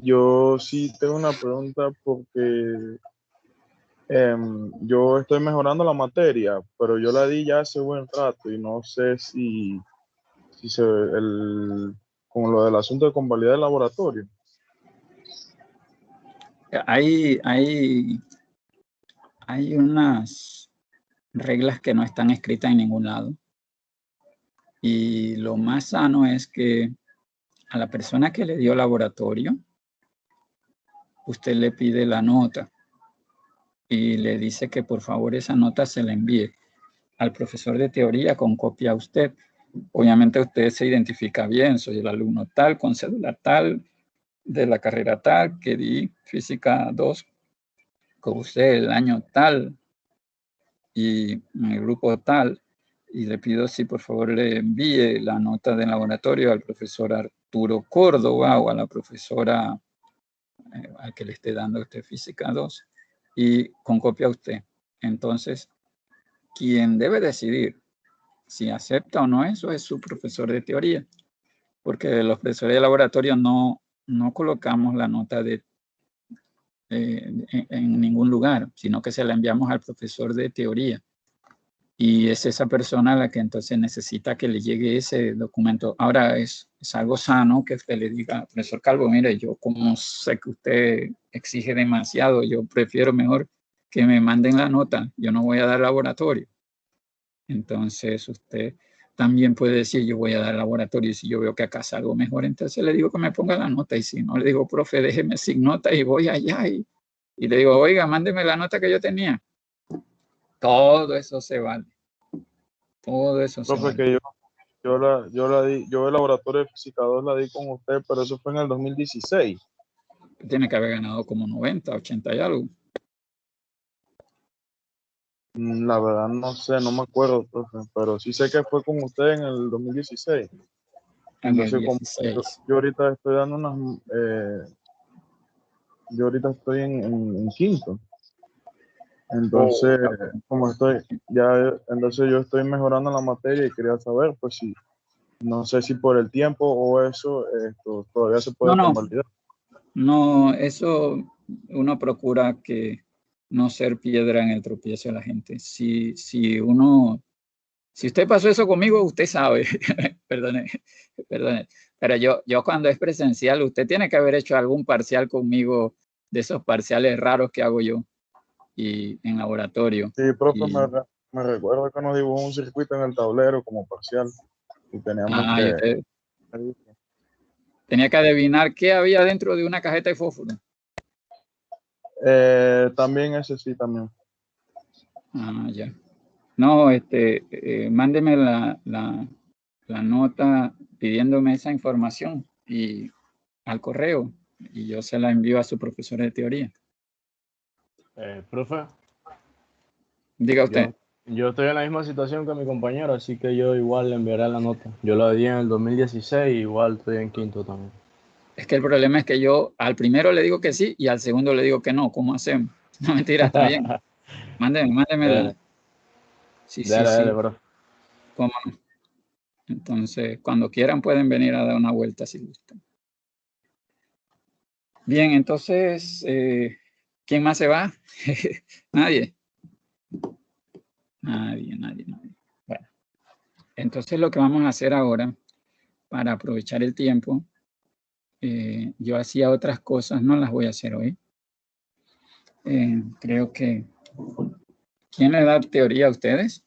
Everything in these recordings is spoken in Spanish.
Yo sí tengo una pregunta porque yo estoy mejorando la materia, pero yo la di ya hace buen rato y no sé si con lo del asunto de convalidar el laboratorio. Hay, hay, hay unas reglas que no están escritas en ningún lado. Y lo más sano es que a la persona que le dio laboratorio, usted le pide la nota y le dice que por favor esa nota se la envíe al profesor de teoría con copia a usted. Obviamente usted se identifica bien, soy el alumno tal, con cédula tal, de la carrera tal, que di física 2 con usted el año tal y en el grupo tal, y le pido si por favor le envíe la nota del laboratorio al profesor Arturo Córdoba o a la profesora al que le esté dando usted física 2 y con copia a usted. Entonces, quien debe decidir si acepta o no eso es su profesor de teoría, porque los profesores de laboratorio no colocamos la nota en ningún lugar, sino que se la enviamos al profesor de teoría. Y es esa persona la que entonces necesita que le llegue ese documento. Ahora es algo sano que usted le diga, profesor Calvo, mire, yo como sé que usted exige demasiado, yo prefiero mejor que me manden la nota, yo no voy a dar laboratorio. Entonces usted también puede decir, yo voy a dar laboratorio y si yo veo que acá salgo mejor, entonces le digo que me ponga la nota y si no, le digo, profe, déjeme sin nota y voy allá y le digo, oiga, mándeme la nota que yo tenía. Todo eso se vale. Todo eso se Profe, vale. que yo la di, yo el laboratorio de física 2 la di con usted, pero eso fue en el 2016. Tiene que haber ganado como 90, 80 y algo. La verdad no sé, no me acuerdo, profe, pero sí sé que fue con usted en el 2016. En el Entonces, como yo, 16. yo ahorita estoy dando yo ahorita estoy en quinto. Entonces, como estoy, ya, entonces yo estoy mejorando la materia y quería saber, pues si, no sé si por el tiempo o eso, esto todavía se No, puede no, convalidar. no, eso uno procura que no ser piedra en el tropiezo de la gente. Si usted pasó eso conmigo, usted sabe, perdone, perdone, pero yo cuando es presencial, usted tiene que haber hecho algún parcial conmigo de esos parciales raros que hago yo y en laboratorio. Sí, profe, Y, me recuerdo que nos dibujó un circuito en el tablero como parcial y teníamos y que... usted tenía que adivinar qué había dentro de una cajeta de fósforo. También ese sí, también. Ah, ya. No, mándeme la nota pidiéndome esa información y al correo y yo se la envío a su profesor de teoría. Profe, Diga usted. yo estoy en la misma situación que mi compañero, así que yo igual le enviaré la nota. Yo la di en el 2016 y igual estoy en quinto también. Es que el problema es que yo al primero le digo que sí y al segundo le digo que no. ¿Cómo hacemos? No, mentira, está bien. Mándeme Dale, Sí, sí, dale, sí. profe. ¿Cómo no? Entonces, cuando quieran pueden venir a dar una vuelta si gustan. Bien, entonces, ¿quién más se va? Nadie. Nadie. Bueno, entonces lo que vamos a hacer ahora, para aprovechar el tiempo, yo hacía otras cosas, no las voy a hacer hoy. Creo que... ¿Quién le da teoría a ustedes?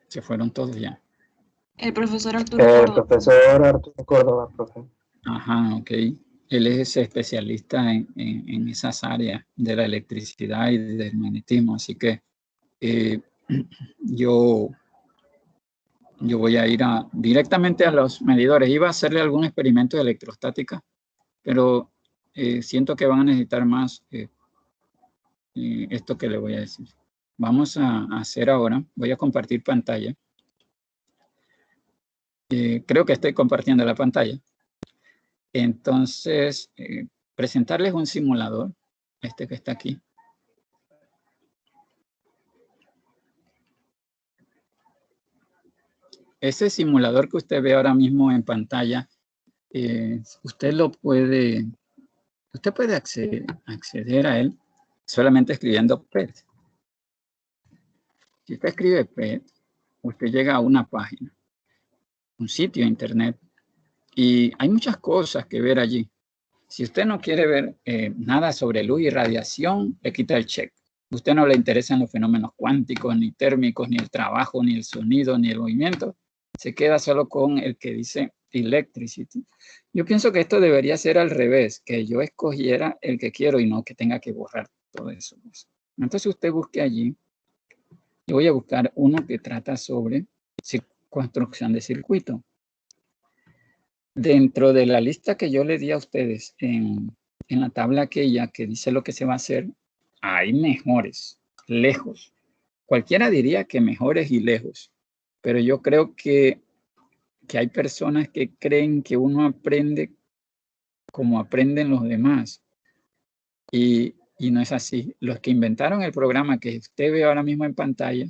Se fueron todos ya. El profesor Arturo Córdoba. Profesor Arturo Córdoba, profe. Ajá, ok. Él es especialista en esas áreas de la electricidad y del magnetismo, así que yo voy a ir directamente a los medidores. Iba a hacerle algún experimento de electrostática, pero siento que van a necesitar más esto que le voy a decir. Vamos a hacer ahora, voy a compartir pantalla. Creo que estoy compartiendo la pantalla. Entonces, presentarles un simulador, este que está aquí. ese simulador que usted ve ahora mismo en pantalla, usted puede acceder a él solamente escribiendo PET. Si usted escribe PET, usted llega a una página, un sitio de internet, y hay muchas cosas que ver allí. Si usted no quiere ver nada sobre luz y radiación, le quita el check. A usted no le interesan los fenómenos cuánticos, ni térmicos, ni el trabajo, ni el sonido, ni el movimiento. Se queda solo con el que dice electricity. Yo pienso que esto debería ser al revés, que yo escogiera el que quiero y no que tenga que borrar todo eso. Entonces usted busque allí. Yo voy a buscar uno que trata sobre construcción de circuito. Dentro de la lista que yo le di a ustedes en la tabla aquella que dice lo que se va a hacer, hay mejores, lejos. Cualquiera diría que mejores y lejos, pero yo creo que hay personas que creen que uno aprende como aprenden los demás. Y no es así. Los que inventaron el programa que usted ve ahora mismo en pantalla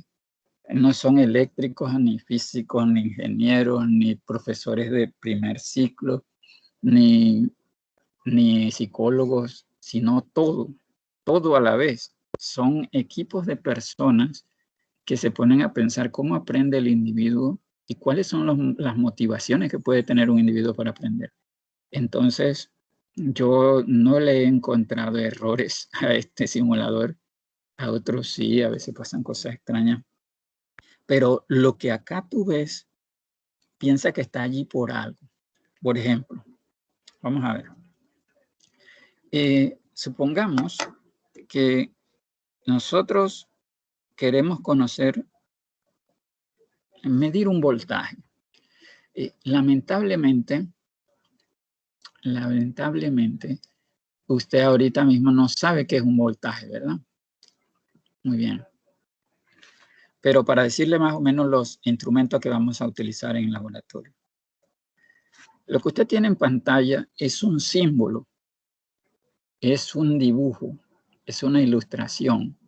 no son eléctricos, ni físicos, ni ingenieros, ni profesores de primer ciclo, ni psicólogos, sino todo a la vez. Son equipos de personas que se ponen a pensar cómo aprende el individuo y cuáles son las motivaciones que puede tener un individuo para aprender. Entonces, yo no le he encontrado errores a este simulador. A otros sí, a veces pasan cosas extrañas. Pero lo que acá tú ves, piensa que está allí por algo. Por ejemplo, vamos a ver. Supongamos que nosotros queremos medir un voltaje. Lamentablemente, usted ahorita mismo no sabe qué es un voltaje, ¿verdad? Muy bien. Pero para decirle más o menos los instrumentos que vamos a utilizar en el laboratorio. Lo que usted tiene en pantalla es un símbolo, es un dibujo, es una ilustración.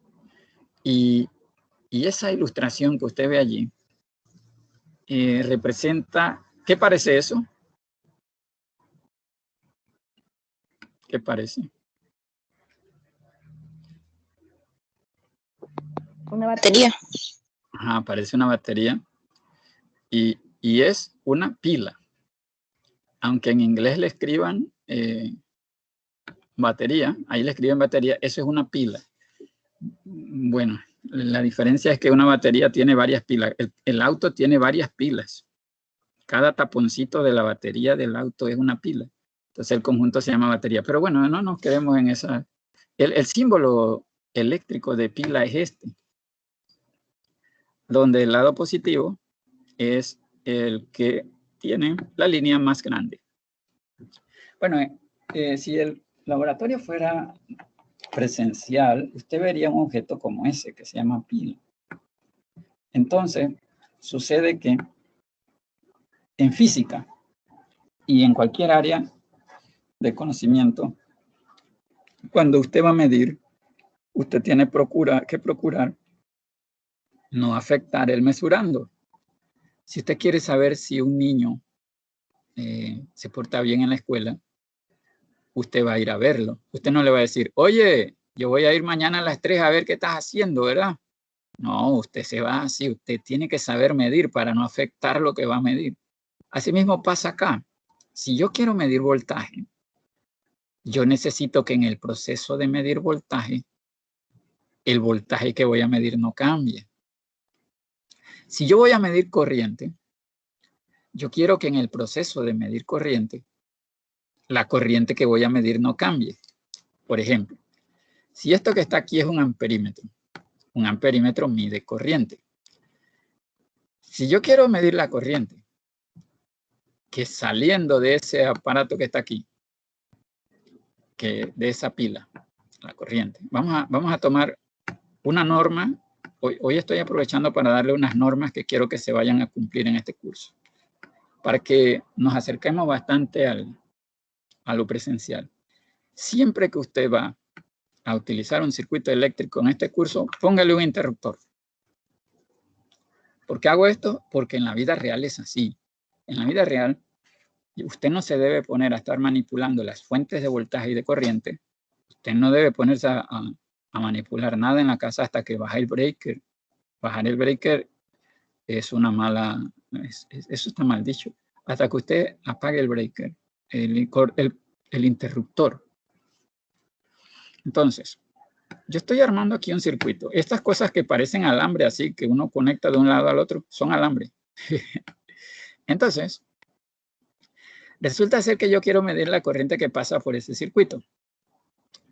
Y esa ilustración que usted ve allí representa, ¿qué parece eso? ¿Qué parece? Una batería. Ajá, parece una batería. Y es una pila. Aunque en inglés le escriban batería, ahí le escriben batería, eso es una pila. Bueno, la diferencia es que una batería tiene varias pilas. El auto tiene varias pilas. Cada taponcito de la batería del auto es una pila. Entonces el conjunto se llama batería. Pero bueno, no nos quedemos en esa. El símbolo eléctrico de pila es este, donde el lado positivo es el que tiene la línea más grande. Bueno, si el laboratorio fuera presencial, usted vería un objeto como ese que se llama pila. Entonces, sucede que en física y en cualquier área de conocimiento, cuando usted va a medir, usted tiene que procurar no afectar el mesurando. Si usted quiere saber si un niño se porta bien en la escuela, usted va a ir a verlo. Usted no le va a decir, oye, yo voy a ir mañana a las 3 a ver qué estás haciendo, ¿verdad? No, usted se va así. Usted tiene que saber medir para no afectar lo que va a medir. Asimismo pasa acá. Si yo quiero medir voltaje, yo necesito que en el proceso de medir voltaje, el voltaje que voy a medir no cambie. Si yo voy a medir corriente, yo quiero que en el proceso de medir corriente, la corriente que voy a medir no cambie. Por ejemplo, si esto que está aquí es un amperímetro mide corriente. Si yo quiero medir la corriente, que saliendo de ese aparato que está aquí, de esa pila, la corriente, vamos a tomar una norma. Hoy estoy aprovechando para darle unas normas que quiero que se vayan a cumplir en este curso, para que nos acerquemos bastante a lo presencial. Siempre que usted va a utilizar un circuito eléctrico en este curso, póngale un interruptor. ¿Por qué hago esto? Porque en la vida real es así. En la vida real, usted no se debe poner a estar manipulando las fuentes de voltaje y de corriente. Usted no debe ponerse a manipular nada en la casa hasta que baje el breaker. Bajar el breaker es una mala, eso está mal dicho. Hasta que usted apague el breaker, el interruptor. Entonces, yo estoy armando aquí un circuito. Estas cosas que parecen alambre, así que uno conecta de un lado al otro, son alambre. Entonces, resulta ser que yo quiero medir la corriente que pasa por ese circuito.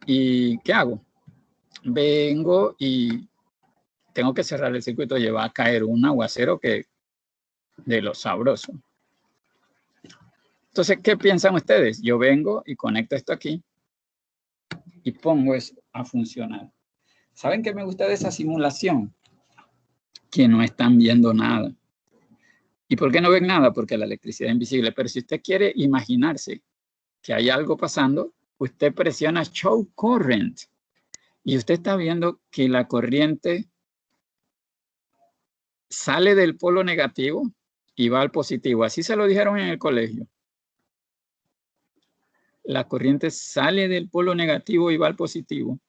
¿Y qué hago? Vengo y tengo que cerrar el circuito. Lleva a caer un aguacero que de lo sabroso. Entonces, ¿qué piensan ustedes? Yo vengo y conecto esto aquí y pongo eso a funcionar. ¿Saben qué me gusta de esa simulación? Que no están viendo nada. ¿Y por qué no ven nada? Porque la electricidad es invisible. Pero si usted quiere imaginarse que hay algo pasando, usted presiona Show Current y usted está viendo que la corriente sale del polo negativo y va al positivo. Así se lo dijeron en el colegio. La corriente sale del polo negativo y va al positivo.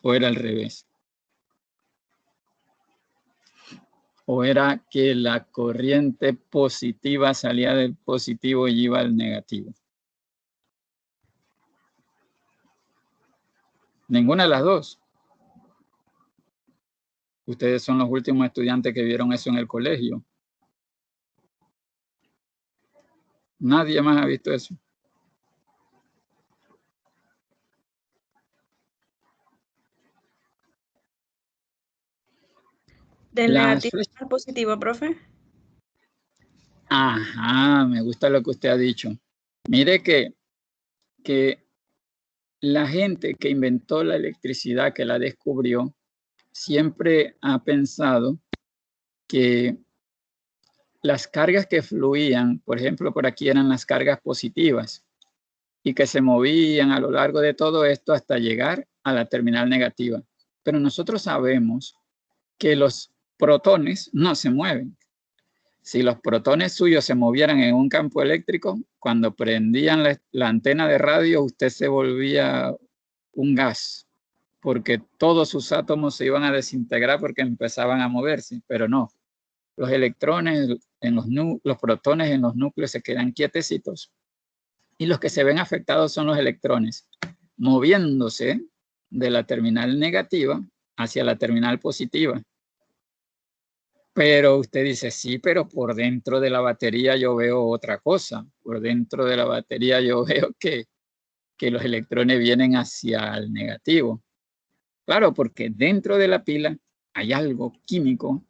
¿O era al revés? ¿O era que la corriente positiva salía del positivo y iba al negativo? Ninguna de las dos. Ustedes son los últimos estudiantes que vieron eso en el colegio. Nadie más ha visto eso. ¿Del negativo al positivo, profe? Ajá, me gusta lo que usted ha dicho. Mire que la gente que inventó la electricidad, que la descubrió, siempre ha pensado que las cargas que fluían, por ejemplo, por aquí eran las cargas positivas y que se movían a lo largo de todo esto hasta llegar a la terminal negativa. Pero nosotros sabemos que los protones no se mueven. Si los protones suyos se movieran en un campo eléctrico, cuando prendían la antena de radio, usted se volvía un gas, porque todos sus átomos se iban a desintegrar porque empezaban a moverse, pero no. Los electrones, los protones en los núcleos se quedan quietecitos y los que se ven afectados son los electrones, moviéndose de la terminal negativa hacia la terminal positiva. Pero usted dice, sí, pero por dentro de la batería yo veo otra cosa. Por dentro de la batería yo veo que los electrones vienen hacia el negativo. Claro, porque dentro de la pila hay algo químico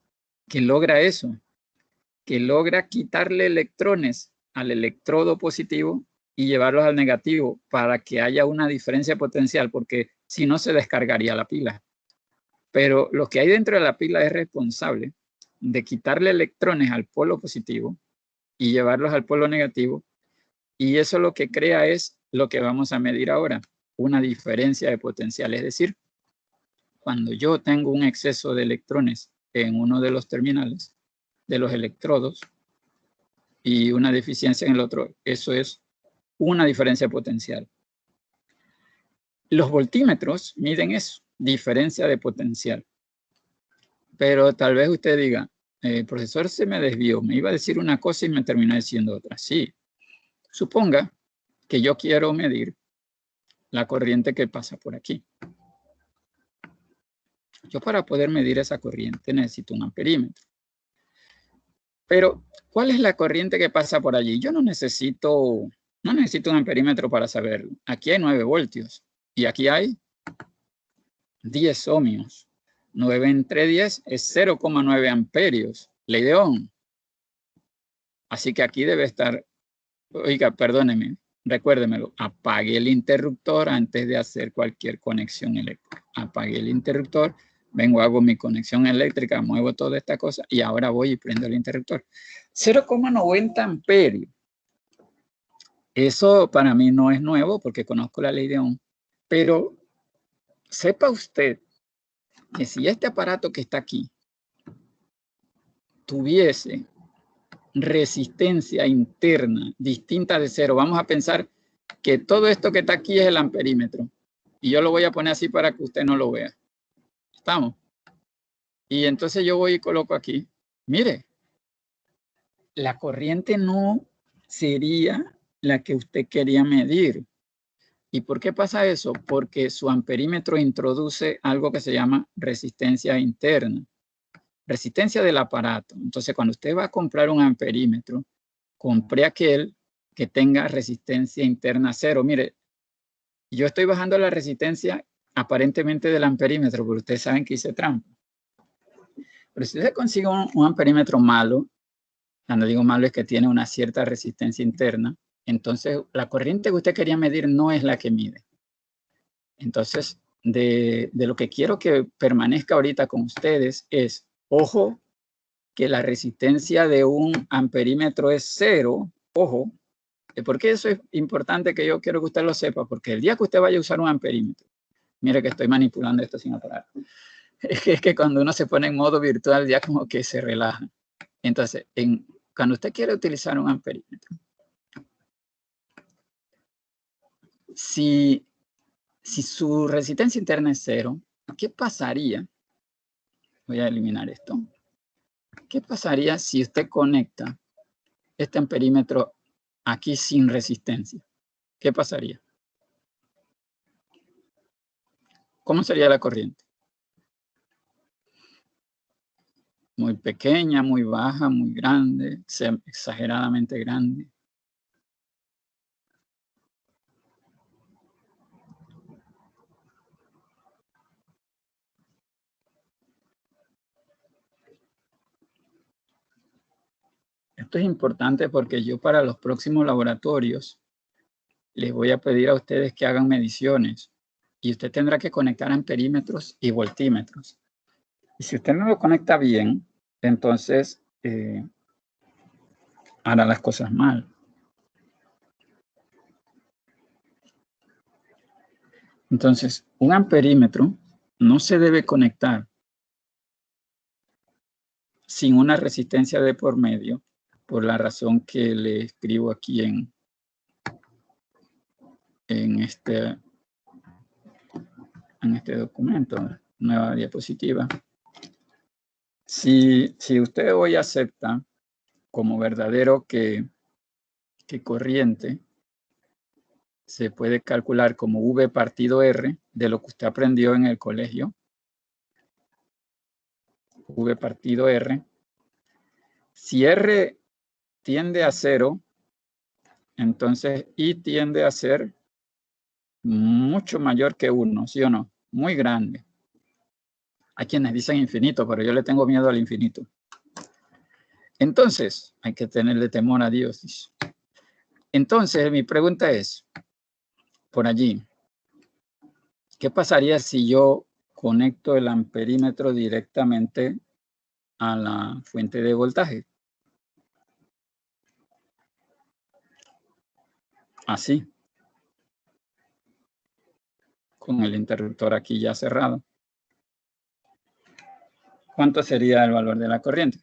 que logra eso, que logra quitarle electrones al electrodo positivo y llevarlos al negativo para que haya una diferencia potencial, porque si no se descargaría la pila. Pero lo que hay dentro de la pila es responsable de quitarle electrones al polo positivo y llevarlos al polo negativo, y eso lo que crea es lo que vamos a medir ahora, una diferencia de potencial. Es decir, cuando yo tengo un exceso de electrones en uno de los terminales de los electrodos y una deficiencia en el otro, eso es una diferencia potencial. Los voltímetros miden eso, diferencia de potencial. Pero tal vez usted diga, el profesor se me desvió, me iba a decir una cosa y me terminó diciendo otra. Sí, suponga que yo quiero medir la corriente que pasa por aquí. Yo para poder medir esa corriente necesito un amperímetro. Pero, ¿cuál es la corriente que pasa por allí? Yo no necesito un amperímetro para saberlo. Aquí hay 9 voltios y aquí hay 10 ohmios. 9 entre 10 es 0,9 amperios. Ley de Ohm. Así que aquí debe estar, oiga, perdóneme, recuérdemelo, apague el interruptor antes de hacer cualquier conexión eléctrica. Apague el interruptor, vengo, hago mi conexión eléctrica, muevo toda esta cosa y ahora voy y prendo el interruptor. 0,90 amperios. Eso para mí no es nuevo porque conozco la ley de Ohm, pero sepa usted que si este aparato que está aquí tuviese resistencia interna distinta de cero, vamos a pensar que todo esto que está aquí es el amperímetro. Y yo lo voy a poner así para que usted no lo vea. ¿Estamos? Y entonces yo voy y coloco aquí. Mire, la corriente no sería la que usted quería medir. ¿Y por qué pasa eso? Porque su amperímetro introduce algo que se llama resistencia interna. Resistencia del aparato. Entonces, cuando usted va a comprar un amperímetro, compre aquel que tenga resistencia interna cero. Mire, yo estoy bajando la resistencia aparentemente del amperímetro, pero ustedes saben que hice trampa. Pero si usted consigue un amperímetro malo, cuando digo malo es que tiene una cierta resistencia interna, entonces la corriente que usted quería medir no es la que mide. Entonces, de lo que quiero que permanezca ahorita con ustedes es, ojo, que la resistencia de un amperímetro es cero, ojo. ¿Por qué eso es importante que yo quiero que usted lo sepa? Porque el día que usted vaya a usar un amperímetro, mire que estoy manipulando esto sin parar, es que cuando uno se pone en modo virtual ya como que se relaja. Entonces, cuando usted quiere utilizar un amperímetro, si su resistencia interna es cero, ¿qué pasaría? Voy a eliminar esto. ¿Qué pasaría si usted conecta este amperímetro aquí sin resistencia? ¿Qué pasaría? ¿Cómo sería la corriente? Muy pequeña, muy baja, muy grande, exageradamente grande. Esto es importante porque yo para los próximos laboratorios les voy a pedir a ustedes que hagan mediciones y usted tendrá que conectar amperímetros y voltímetros. Y si usted no lo conecta bien, entonces hará las cosas mal. Entonces, un amperímetro no se debe conectar sin una resistencia de por medio, por la razón que le escribo aquí en este documento, nueva diapositiva. Si usted hoy acepta como verdadero que corriente se puede calcular como V partido R de lo que usted aprendió en el colegio, V partido R, si R tiende a 0, entonces I tiende a ser mucho mayor que 1, ¿sí o no? Muy grande. Hay quienes dicen infinito, pero yo le tengo miedo al infinito. Entonces, hay que tenerle temor a Dios. Entonces, mi pregunta es, por allí, ¿qué pasaría si yo conecto el amperímetro directamente a la fuente de voltaje? Así. Con el interruptor aquí ya cerrado. ¿Cuánto sería el valor de la corriente?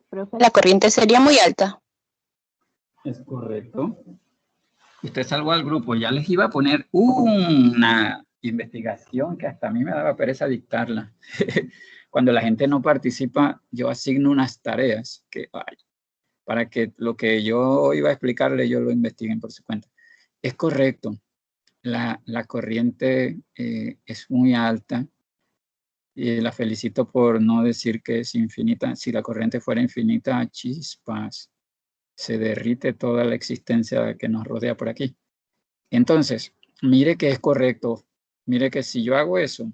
Profe, la corriente sería muy alta. Es correcto. Usted salvó al grupo. Ya les iba a poner una investigación que hasta a mí me daba pereza dictarla. Cuando la gente no participa, yo asigno unas tareas para que lo que yo iba a explicarle, ellos lo investiguen por su cuenta. Es correcto, la corriente es muy alta y la felicito por no decir que es infinita. Si la corriente fuera infinita, chispas, se derrite toda la existencia que nos rodea por aquí. Entonces, mire que es correcto. Mire que si yo hago eso,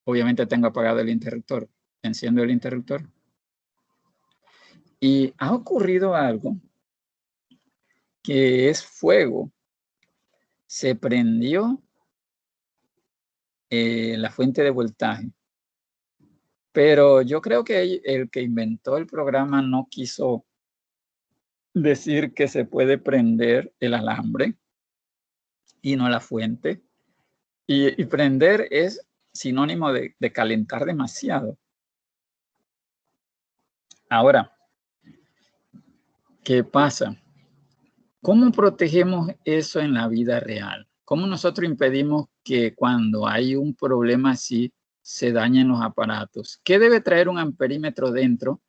obviamente tengo apagado el interruptor. Enciendo el interruptor. Y ha ocurrido algo que es fuego. Se prendió la fuente de voltaje. Pero yo creo que el que inventó el programa no quiso decir que se puede prender el alambre y no la fuente. Y prender es sinónimo de calentar demasiado. Ahora, ¿qué pasa? ¿Cómo protegemos eso en la vida real? ¿Cómo nosotros impedimos que cuando hay un problema así se dañen los aparatos? ¿Qué debe traer un amperímetro dentro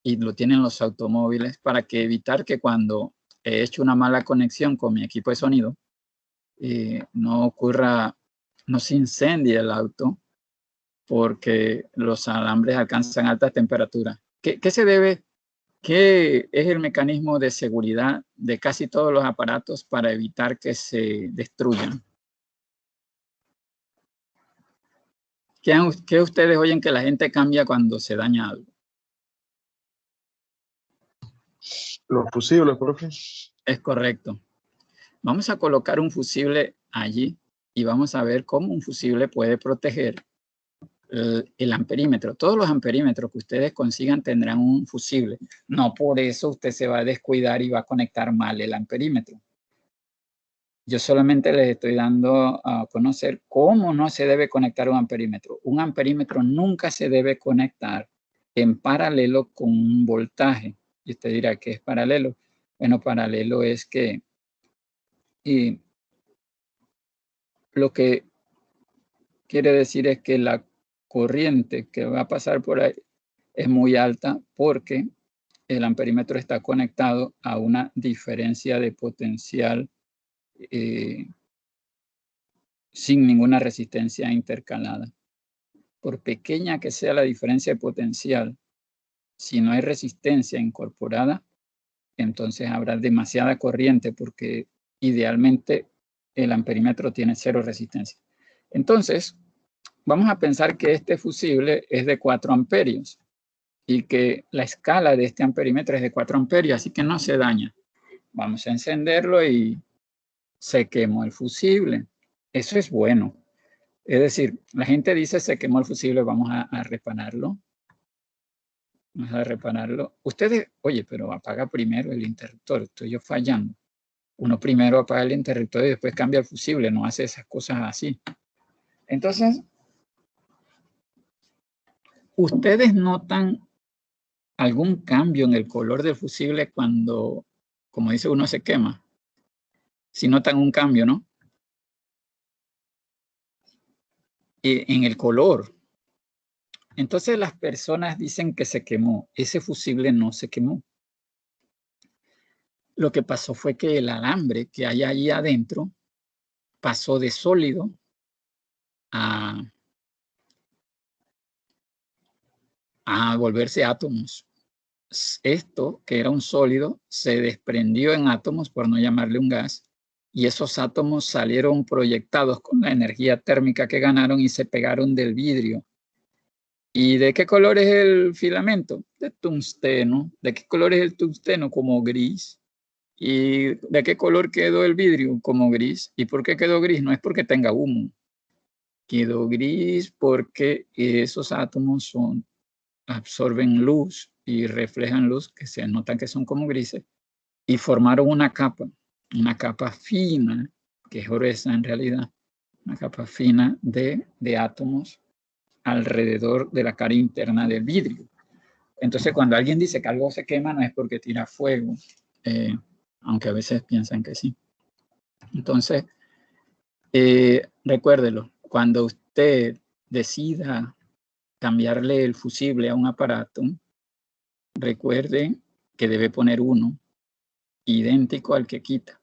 y lo tienen los automóviles para evitar que cuando he hecho una mala conexión con mi equipo de sonido, no se incendie el auto porque los alambres alcanzan altas temperaturas? ¿Qué es el mecanismo de seguridad de casi todos los aparatos para evitar que se destruyan? ¿Qué ustedes oyen que la gente cambia cuando se daña algo? Los fusibles, profe. Es correcto. Vamos a colocar un fusible allí y vamos a ver cómo un fusible puede proteger el amperímetro. Todos los amperímetros que ustedes consigan tendrán un fusible. No por eso usted se va a descuidar y va a conectar mal el amperímetro. Yo solamente les estoy dando a conocer cómo no se debe conectar un amperímetro. Un amperímetro nunca se debe conectar en paralelo con un voltaje. Y usted dirá, ¿qué es paralelo? Bueno, paralelo es que lo que quiere decir es que la corriente que va a pasar por ahí es muy alta porque el amperímetro está conectado a una diferencia de potencial sin ninguna resistencia intercalada. Por pequeña que sea la diferencia de potencial, si no hay resistencia incorporada, entonces habrá demasiada corriente porque idealmente el amperímetro tiene cero resistencia. Entonces, vamos a pensar que este fusible es de 4 amperios y que la escala de este amperímetro es de 4 amperios, así que no se daña. Vamos a encenderlo y se quemó el fusible. Eso es bueno. Es decir, la gente dice se quemó el fusible, vamos a repararlo. Vamos a repararlo. Ustedes, oye, pero apaga primero el interruptor, estoy yo fallando. Uno primero apaga el interruptor y después cambia el fusible, no hace esas cosas así. Entonces, ¿ustedes notan algún cambio en el color del fusible cuando, como dice uno, se quema? Si notan un cambio, ¿no? En el color. Entonces las personas dicen que se quemó. Ese fusible no se quemó. Lo que pasó fue que el alambre que hay ahí adentro pasó de sólido a volverse átomos. Esto, que era un sólido, se desprendió en átomos, por no llamarle un gas, y esos átomos salieron proyectados con la energía térmica que ganaron y se pegaron del vidrio. ¿Y de qué color es el filamento? De tungsteno. ¿De qué color es el tungsteno? Como gris. ¿Y de qué color quedó el vidrio? Como gris. ¿Y por qué quedó gris? No es porque tenga humo. Quedó gris porque esos átomos absorben luz y reflejan luz, que se notan que son como grises, y formaron una capa fina, que es gruesa en realidad, una capa fina de átomos alrededor de la cara interna del vidrio. Entonces, cuando alguien dice que algo se quema, no es porque tira fuego, aunque a veces piensan que sí. Entonces, recuérdelo, cuando usted decida cambiarle el fusible a un aparato, recuerde que debe poner uno idéntico al que quita.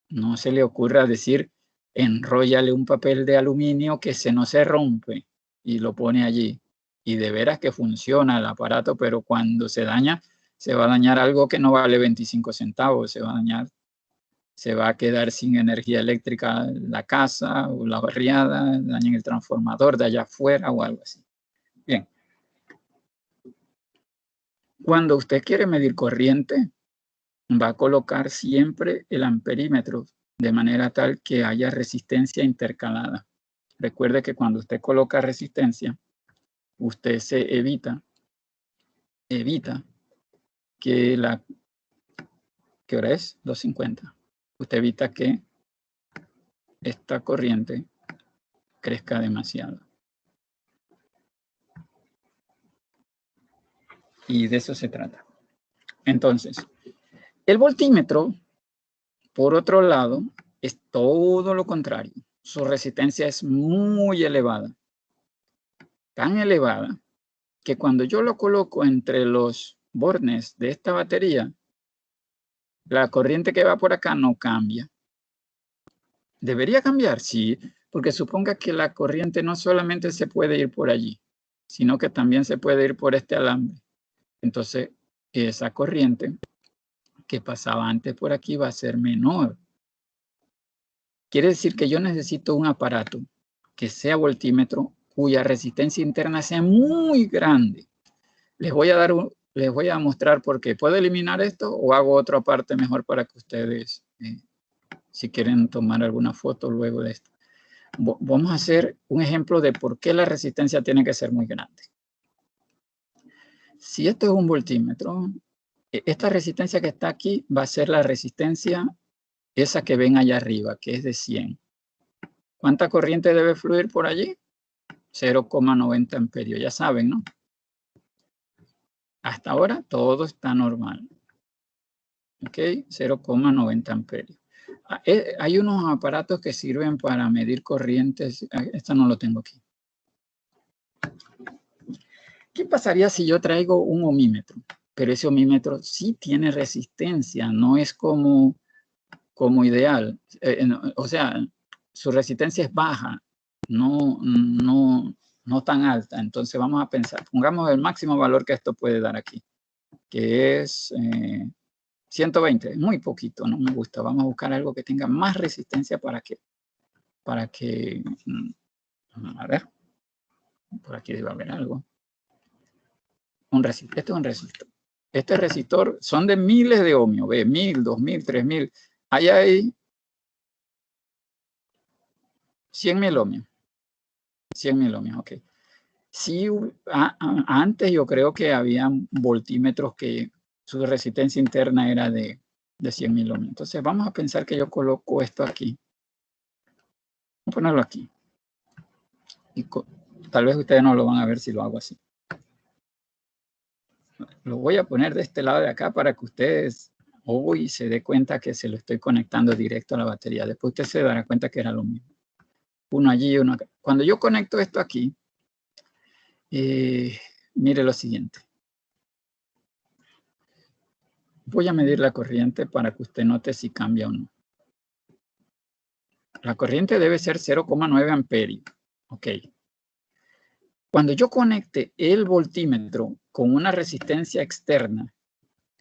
No se le ocurra decir, enróllale un papel de aluminio que no se rompe y lo pone allí. Y de veras que funciona el aparato, pero cuando se daña, se va a dañar algo que no vale 25 centavos, se va a dañar, se va a quedar sin energía eléctrica la casa o la barriada, dañan el transformador de allá afuera o algo así. Bien. Cuando usted quiere medir corriente, va a colocar siempre el amperímetro de manera tal que haya resistencia intercalada. Recuerde que cuando usted coloca resistencia, usted se evita que la... ¿Qué hora es? 2:50. Usted evita que esta corriente crezca demasiado. Y de eso se trata. Entonces, el voltímetro, por otro lado, es todo lo contrario. Su resistencia es muy elevada. Tan elevada que cuando yo lo coloco entre los bornes de esta batería, la corriente que va por acá no cambia. ¿Debería cambiar? Sí, porque suponga que la corriente no solamente se puede ir por allí, sino que también se puede ir por este alambre. Entonces, esa corriente que pasaba antes por aquí va a ser menor. Quiere decir que yo necesito un aparato que sea voltímetro, cuya resistencia interna sea muy grande. Les voy a mostrar por qué. ¿Puedo eliminar esto o hago otra parte mejor para que ustedes, si quieren tomar alguna foto luego de esto? Vamos a hacer un ejemplo de por qué la resistencia tiene que ser muy grande. Si esto es un voltímetro, esta resistencia que está aquí va a ser la resistencia esa que ven allá arriba, que es de 100. ¿Cuánta corriente debe fluir por allí? 0,90 amperios, ya saben, ¿no? Hasta ahora todo está normal. ¿Ok? 0,90 amperios. Hay unos aparatos que sirven para medir corrientes. Esto no lo tengo aquí. ¿Qué pasaría si yo traigo un ohmímetro? Pero ese ohmímetro sí tiene resistencia, no es como ideal. O sea, su resistencia es baja, no tan alta. Entonces vamos a pensar, pongamos el máximo valor que esto puede dar aquí, que es 120, muy poquito, no me gusta. Vamos a buscar algo que tenga más resistencia para que a ver, por aquí debe haber algo. Este es un resistor. Este resistor son de miles de ohmios, ve, 1000, 2000, 3000. Ahí hay 100.000 ohmios. 100.000 ohmios, ok. Sí, antes yo creo que había voltímetros que su resistencia interna era de 100.000 ohmios. Entonces vamos a pensar que yo coloco esto aquí. Voy a ponerlo aquí. Y tal vez ustedes no lo van a ver si lo hago así. Lo voy a poner de este lado de acá para que ustedes hoy se dé cuenta que se lo estoy conectando directo a la batería. Después usted se dará cuenta que era lo mismo. Uno allí, uno acá. Cuando yo conecto esto aquí, mire lo siguiente. Voy a medir la corriente para que usted note si cambia o no. La corriente debe ser 0,9 amperios. Ok. Cuando yo conecte el voltímetro con una resistencia externa,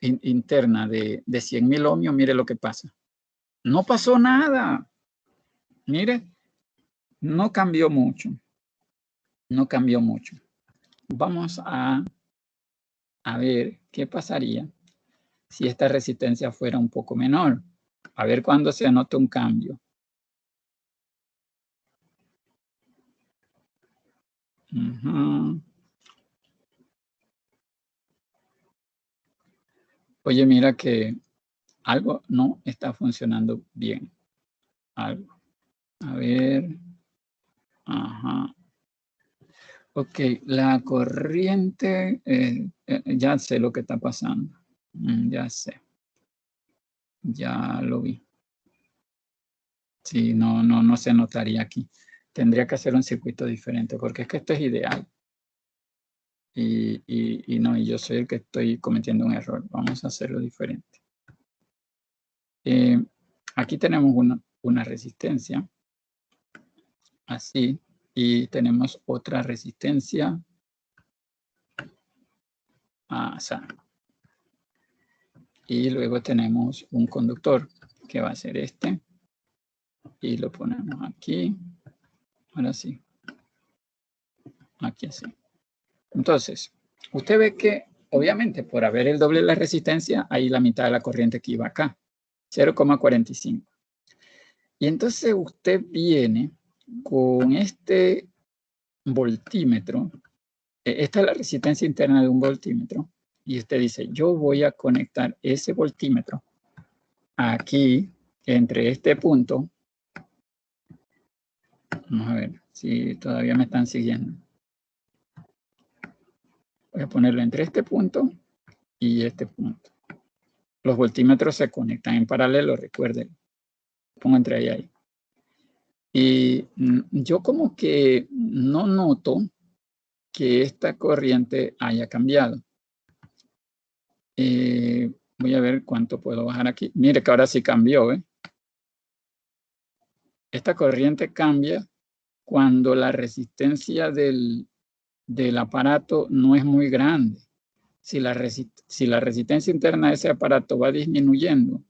interna de 100.000 ohmios, mire lo que pasa. No pasó nada. Mire, no cambió mucho. No cambió mucho. Vamos a ver qué pasaría si esta resistencia fuera un poco menor. A ver cuándo se nota un cambio. Oye, mira que algo no está funcionando bien. Algo. A ver. Ajá. Ok, la corriente, ya sé lo que está pasando. Ya sé. Ya lo vi. Sí, no se notaría aquí. Tendría que hacer un circuito diferente porque es que esto es ideal. Y no, y yo soy el que estoy cometiendo un error. Vamos a hacerlo diferente. Aquí tenemos una resistencia. Así. Y tenemos otra resistencia. Así. Y luego tenemos un conductor que va a ser este. Y lo ponemos aquí. Ahora sí. Aquí así. Entonces, usted ve que obviamente por haber el doble de la resistencia, hay la mitad de la corriente que iba acá. 0,45. Y entonces usted viene con este voltímetro. Esta es la resistencia interna de un voltímetro. Y usted dice, yo voy a conectar ese voltímetro aquí, entre este punto. Vamos a ver si todavía me están siguiendo. Voy a ponerlo entre este punto y este punto. Los voltímetros se conectan en paralelo, recuerden. Pongo entre ahí y ahí. Y yo como que no noto que esta corriente haya cambiado. Voy a ver cuánto puedo bajar aquí. Mire que ahora sí cambió, ¿eh? Esta corriente cambia cuando la resistencia del aparato no es muy grande. Si la resistencia interna de ese aparato va disminuyendo,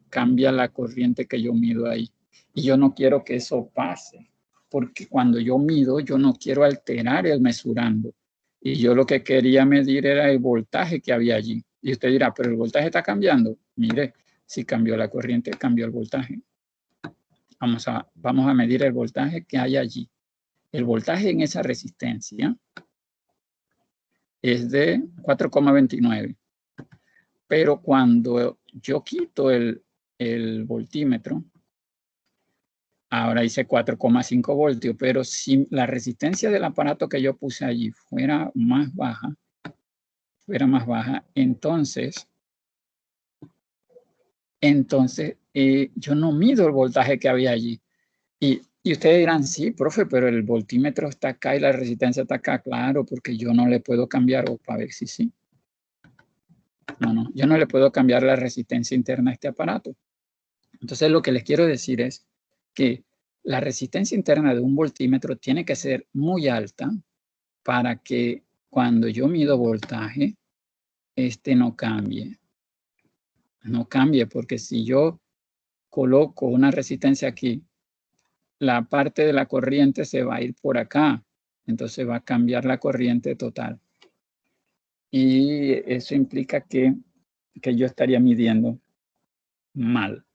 cambia la corriente que yo mido ahí. Y yo no quiero que eso pase, porque cuando yo mido, yo no quiero alterar el mesurando. Y yo lo que quería medir era el voltaje que había allí. Y usted dirá, pero el voltaje está cambiando. Mire, si cambió la corriente, cambió el voltaje. Vamos a medir el voltaje que hay allí. El voltaje en esa resistencia es de 4,29. Pero cuando yo quito el voltímetro, ahora hice 4,5 voltios, pero si la resistencia del aparato que yo puse allí fuera más baja, entonces yo no mido el voltaje que había allí. Y ustedes dirán, sí, profe, pero el voltímetro está acá y la resistencia está acá. Claro, porque yo no le puedo cambiar, o para ver si sí. No, yo no le puedo cambiar la resistencia interna a este aparato. Entonces lo que les quiero decir es que la resistencia interna de un voltímetro tiene que ser muy alta para que cuando yo mido voltaje, no cambie. No cambie, porque si yo coloco una resistencia aquí, la parte de la corriente se va a ir por acá. Entonces va a cambiar la corriente total. Y eso implica que yo estaría midiendo mal.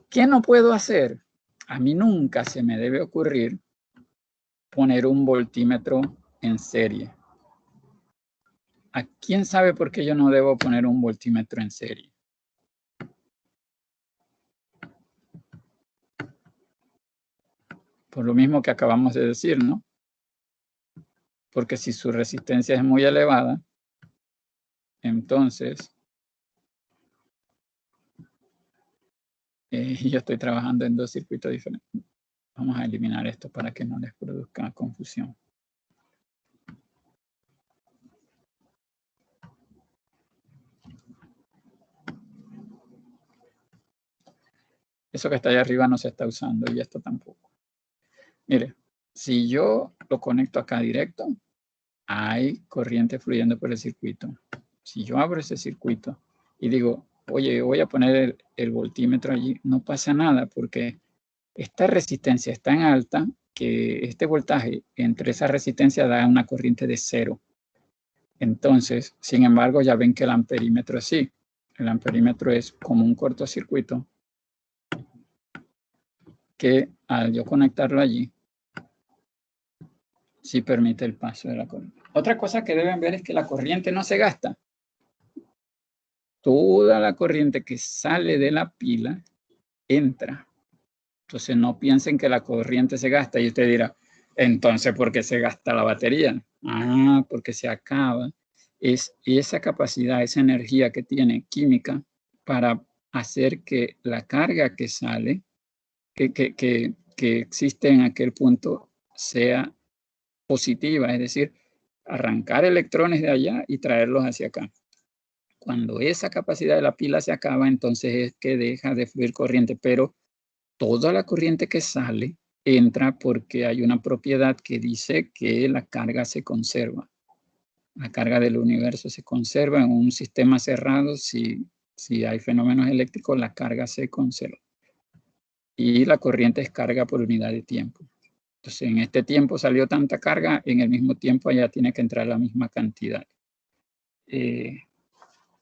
¿Qué no puedo hacer? A mí nunca se me debe ocurrir poner un voltímetro en serie. ¿A quién sabe por qué yo no debo poner un voltímetro en serie? Por lo mismo que acabamos de decir, ¿no? Porque si su resistencia es muy elevada, entonces yo estoy trabajando en dos circuitos diferentes. Vamos a eliminar esto para que no les produzca confusión. Eso que está ahí arriba no se está usando y esto tampoco. Mire, si yo lo conecto acá directo, hay corriente fluyendo por el circuito. Si yo abro ese circuito y digo, oye, voy a poner el voltímetro allí, no pasa nada porque esta resistencia es tan alta que este voltaje entre esa resistencia da una corriente de 0. Entonces, sin embargo, ya ven que el amperímetro sí. El amperímetro es como un cortocircuito que al yo conectarlo allí, sí permite el paso de la corriente. Otra cosa que deben ver es que la corriente no se gasta. Toda la corriente que sale de la pila entra. Entonces no piensen que la corriente se gasta y usted dirá, entonces ¿por qué se gasta la batería? Ah, porque se acaba. Es esa capacidad, esa energía que tiene química para hacer que la carga que sale que existe en aquel punto sea positiva, es decir, arrancar electrones de allá y traerlos hacia acá. Cuando esa capacidad de la pila se acaba, entonces es que deja de fluir corriente, pero toda la corriente que sale entra porque hay una propiedad que dice que la carga se conserva. La carga del universo se conserva en un sistema cerrado. Si hay fenómenos eléctricos, la carga se conserva. Y la corriente es carga por unidad de tiempo. Entonces, en este tiempo salió tanta carga, en el mismo tiempo allá tiene que entrar la misma cantidad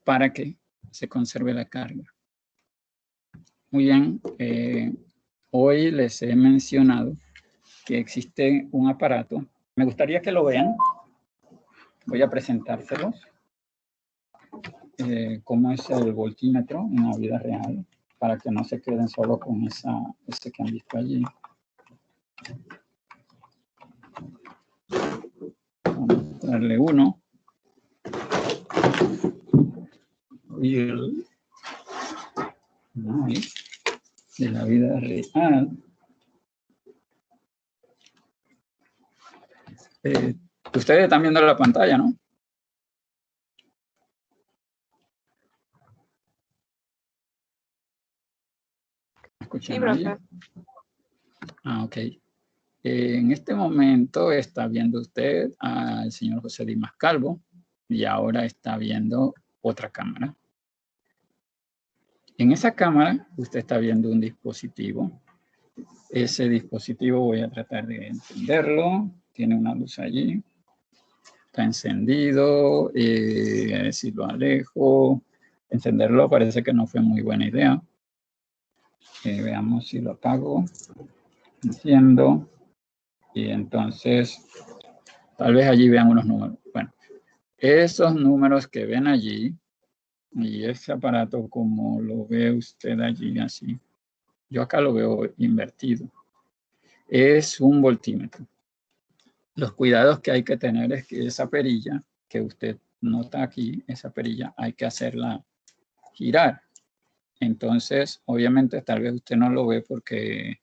para que se conserve la carga. Muy bien, hoy les he mencionado que existe un aparato. Me gustaría que lo vean. Voy a presentárselos. Cómo es el voltímetro en la vida real, para que no se queden solo con ese que han visto allí. Vamos a darle uno. Real. De la vida real. Ustedes están viendo la pantalla, ¿no? Sí, profe. Ok. En este momento está viendo usted al señor José Dimas Calvo y ahora está viendo otra cámara. En esa cámara usted está viendo un dispositivo. Ese dispositivo voy a tratar de encenderlo. Tiene una luz allí. Está encendido. Si lo alejo. Encenderlo parece que no fue muy buena idea. Veamos si lo apago. Enciendo. Y entonces, tal vez allí vean unos números. Bueno, esos números que ven allí, y ese aparato como lo ve usted allí así, yo acá lo veo invertido, es un voltímetro. Los cuidados que hay que tener es que esa perilla que usted nota aquí, esa perilla hay que hacerla girar. Entonces, obviamente, tal vez usted no lo ve porque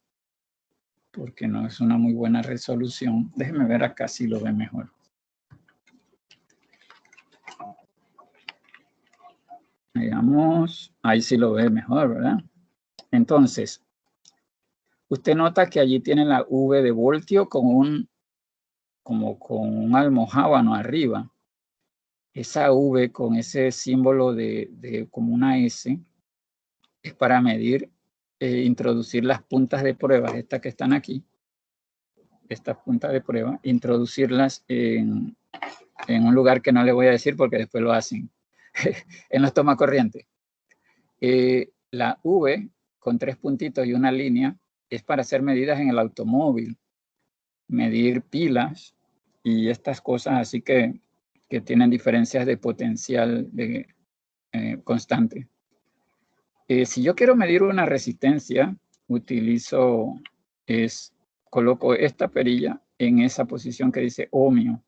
no es una muy buena resolución. Déjeme ver acá si lo ve mejor. Digamos, ahí sí lo ve mejor, ¿verdad? Entonces, usted nota que allí tiene la V de voltio con como con un almojábano arriba. Esa V con ese símbolo de como una S es para medir, introducir las puntas de prueba, estas que están aquí, estas puntas de prueba, introducirlas en un lugar que no le voy a decir porque después lo hacen, en los tomacorrientes. La V con 3 puntitos y una línea es para hacer medidas en el automóvil, medir pilas y estas cosas así que tienen diferencias de potencial constante. Si yo quiero medir una resistencia, coloco esta perilla en esa posición que dice ohmio.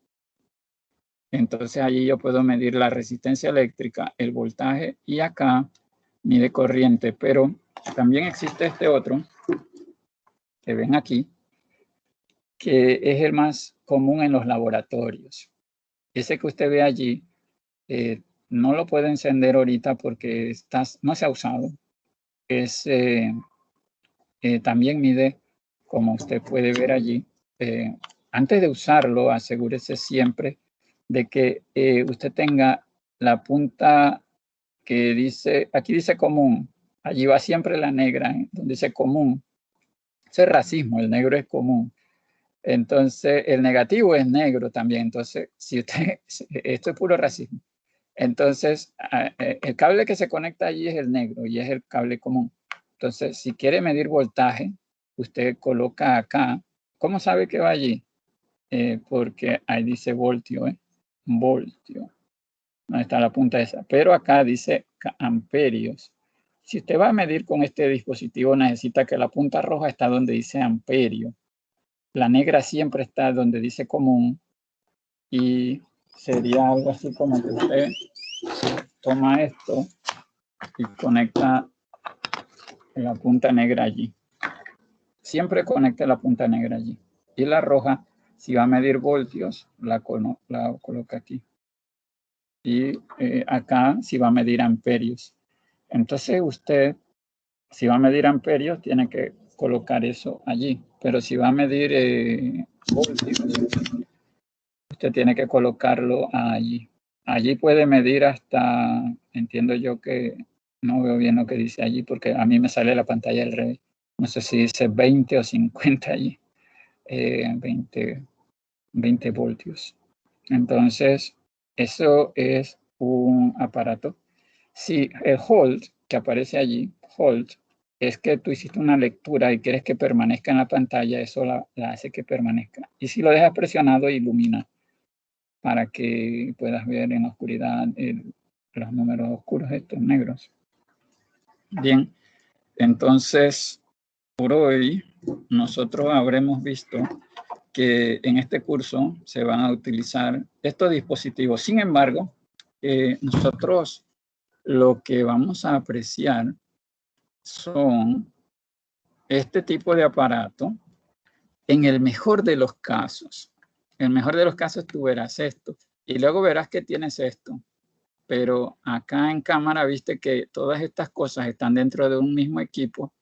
Entonces allí yo puedo medir la resistencia eléctrica, el voltaje y acá mide corriente, pero también existe este otro que ven aquí, que es el más común en los laboratorios. Ese que usted ve allí, no lo puede encender ahorita porque no se ha usado. También mide, como usted puede ver allí. Antes de usarlo, asegúrese siempre de que usted tenga la punta que dice, aquí dice común, allí va siempre la negra, donde dice común. Eso es racismo, el negro es común. Entonces, el negativo es negro también. Entonces, esto es puro racismo. Entonces, el cable que se conecta allí es el negro y es el cable común. Entonces, si quiere medir voltaje, usted coloca acá. ¿Cómo sabe que va allí? Porque ahí dice voltio, voltio. ¿Dónde está la punta esa? Pero acá dice amperios. Si usted va a medir con este dispositivo, necesita que la punta roja está donde dice amperio. La negra siempre está donde dice común. Y sería algo así como que usted toma esto y conecta la punta negra allí. siempre conecte la punta negra allí. Y la roja, si va a medir voltios, la coloca aquí. Y acá, si va a medir amperios. Entonces usted, si va a medir amperios, tiene que colocar eso allí. Pero si va a medir voltios, usted tiene que colocarlo allí. Allí puede medir hasta, entiendo yo que no veo bien lo que dice allí, porque a mí me sale la pantalla al revés. No sé si dice 20 o 50 allí. 20 voltios. Entonces, eso es un aparato. Si el hold que aparece allí, hold, es que tú hiciste una lectura y quieres que permanezca en la pantalla, eso la hace que permanezca. Y si lo dejas presionado, ilumina para que puedas ver en la oscuridad los números oscuros, estos negros. Bien, entonces, por hoy, nosotros habremos visto que en este curso se van a utilizar estos dispositivos. Sin embargo, nosotros lo que vamos a apreciar son este tipo de aparato en el mejor de los casos. En el mejor de los casos tú verás esto y luego verás que tienes esto. Pero acá en cámara viste que todas estas cosas están dentro de un mismo equipo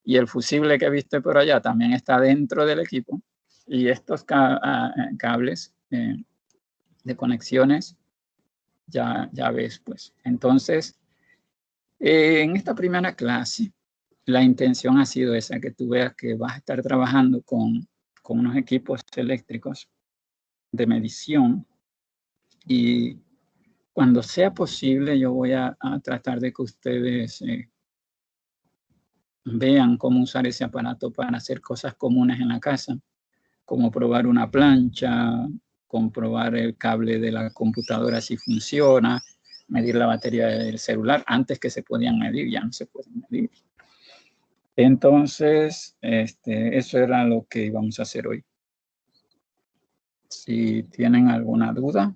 y el fusible que viste por allá también está dentro del equipo. Y estos cables de conexiones, ya ves, pues. Entonces, en esta primera clase, la intención ha sido esa, que tú veas que vas a estar trabajando con unos equipos eléctricos de medición y cuando sea posible yo voy a tratar de que ustedes vean cómo usar ese aparato para hacer cosas comunes en la casa, como probar una plancha, comprobar el cable de la computadora si funciona, medir la batería del celular. Antes que se podían medir, ya no se pueden medir. Entonces, eso era lo que íbamos a hacer hoy. Si tienen alguna duda,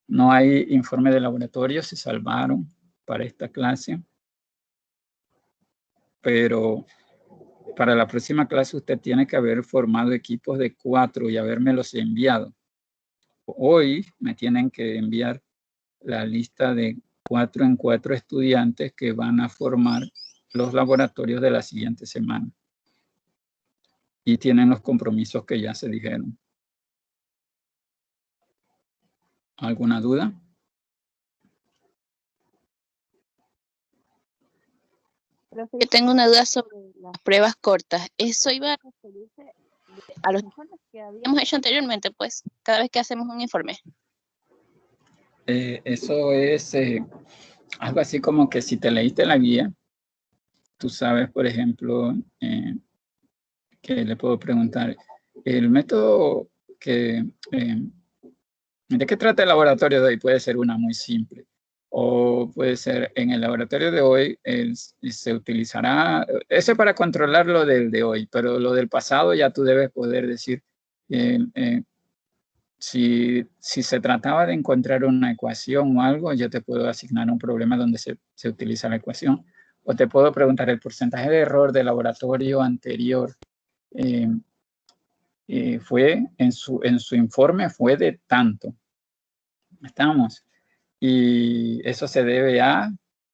no hay informe de laboratorio, se salvaron para esta clase, pero para la próxima clase usted tiene que haber formado equipos de 4 y habérmelos enviado. Hoy me tienen que enviar la lista de 4 en 4 estudiantes que van a formar los laboratorios de la siguiente semana. Y tienen los compromisos que ya se dijeron. ¿Alguna duda? Yo tengo una duda sobre las pruebas cortas. Eso iba a referirse a los informes que habíamos hecho anteriormente, pues, cada vez que hacemos un informe. Eso es algo así como que si te leíste la guía, tú sabes, por ejemplo, que le puedo preguntar, el método que... ¿de qué trata el laboratorio de hoy? Puede ser una muy simple. O puede ser, en el laboratorio de hoy se utilizará, eso es para controlar lo del de hoy, pero lo del pasado ya tú debes poder decir, si se trataba de encontrar una ecuación o algo, yo te puedo asignar un problema donde se utiliza la ecuación. O te puedo preguntar el porcentaje de error del laboratorio anterior. Fue en su informe fue de tanto. ¿Estamos? Y eso se debe a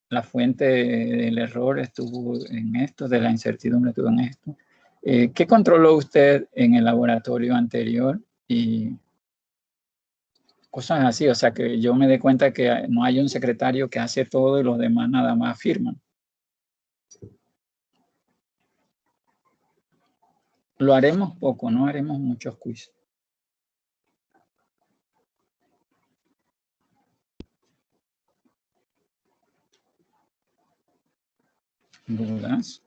la fuente del error estuvo en esto, de la incertidumbre estuvo en esto. ¿Qué controló usted en el laboratorio anterior? Y cosas así, o sea, que yo me dé cuenta que no hay un secretario que hace todo y los demás nada más firman. Lo haremos poco, no haremos muchos quiz. ¿Dudas?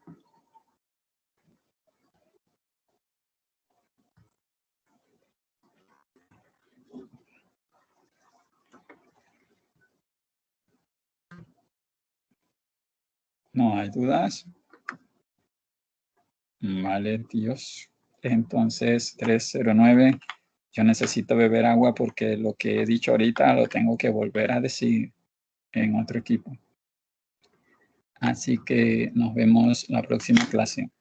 No hay dudas. Vale, Dios. Entonces, 309. Yo necesito beber agua porque lo que he dicho ahorita lo tengo que volver a decir en otro equipo. Así que nos vemos la próxima clase.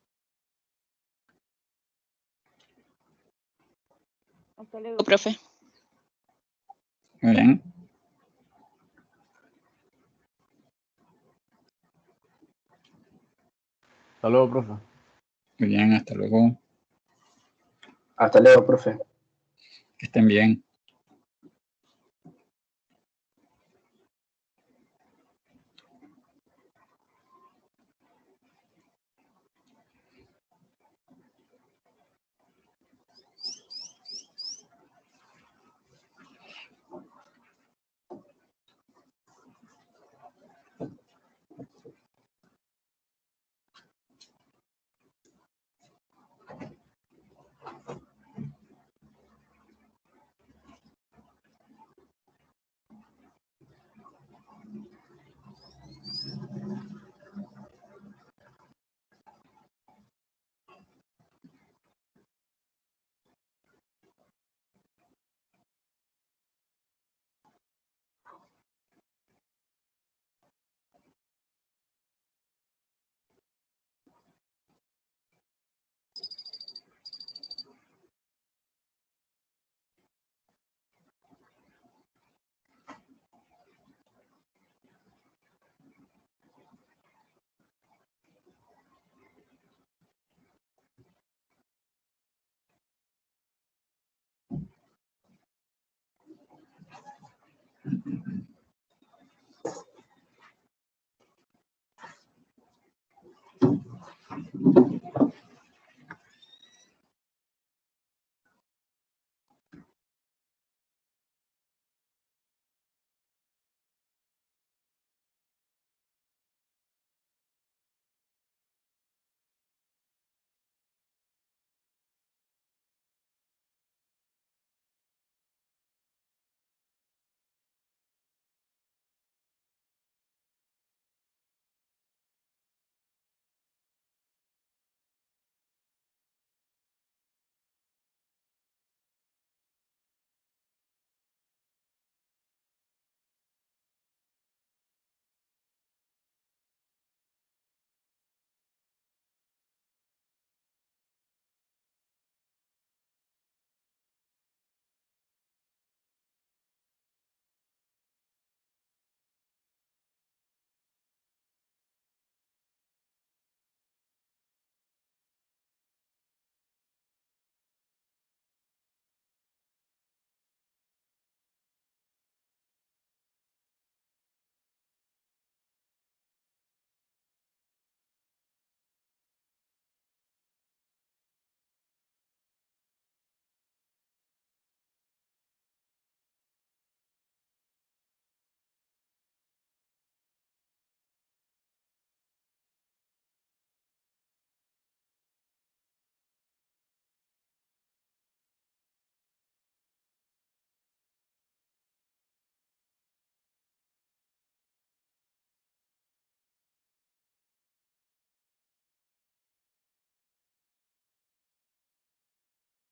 Hasta luego, profe. Muy bien. Hasta luego, profe. Muy bien, hasta luego. Hasta luego, profe. Que estén bien.